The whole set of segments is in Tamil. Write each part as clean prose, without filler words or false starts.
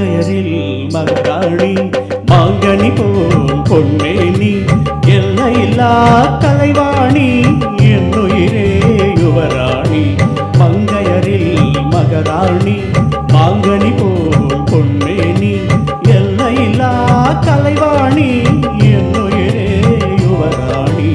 மங்கையரில் மகாராணி மாங்கனி போல் பொன்மேனி எல்லையில்லா கலைவாணி என்னுயிரே யுவராணி மங்கையரில் மகாராணி மாங்கனி போல் பொன்மேனி எல்லையில்லா கலைவாணி என்னுயிரே யுவராணி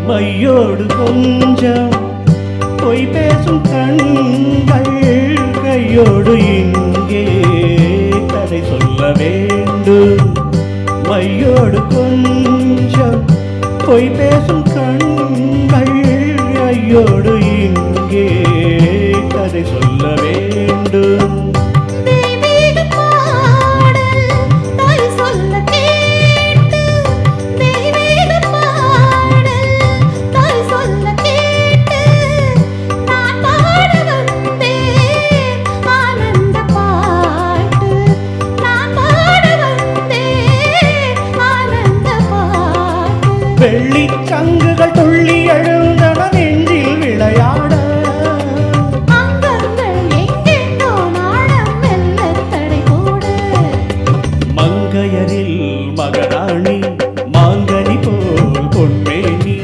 மையோடு கொஞ்சம் பொய் பேசும் கண்கள் கையோடு இங்கே கதை சொல்ல வேண்டும் மையோடு கொஞ்சம் பொய் பேசும் கண்கள் கையோடு இங்கே கதை சொல்ல வேண்டும் வெள்ளி சங்குகள் துள்ளி எழுந்தன நெஞ்சில் விளையாட மங்கையரில் மகாராணி மாங்கனி போல் பொன்மேனி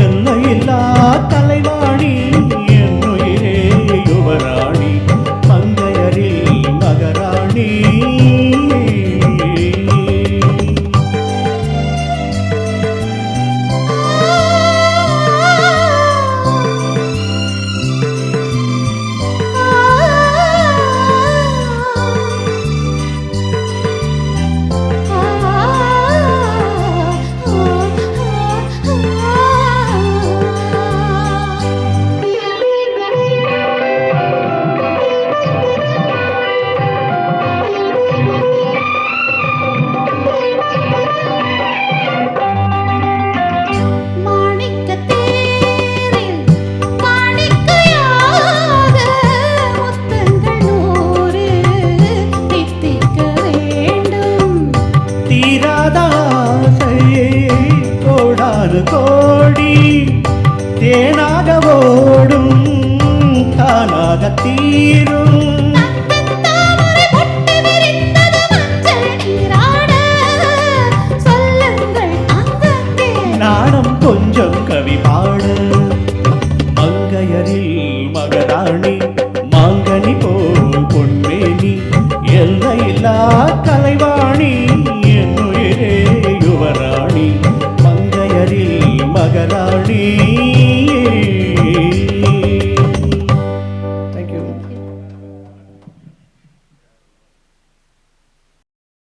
எல்லையில்லா கலைவாணி என்னுயிரே யுவராணி மங்கையரில் மகாராணி கோடி தேனாக ஓடும் தானாக தீரும் நாணம் கொஞ்சம் கவி பாடு மங்கையரில் மகாராணி மாங்கனி போல் பொன்மேனி எல்லையில்லா கலைவாணி என்னுயிரே யுவராணி மங்கையரில் மகாராணி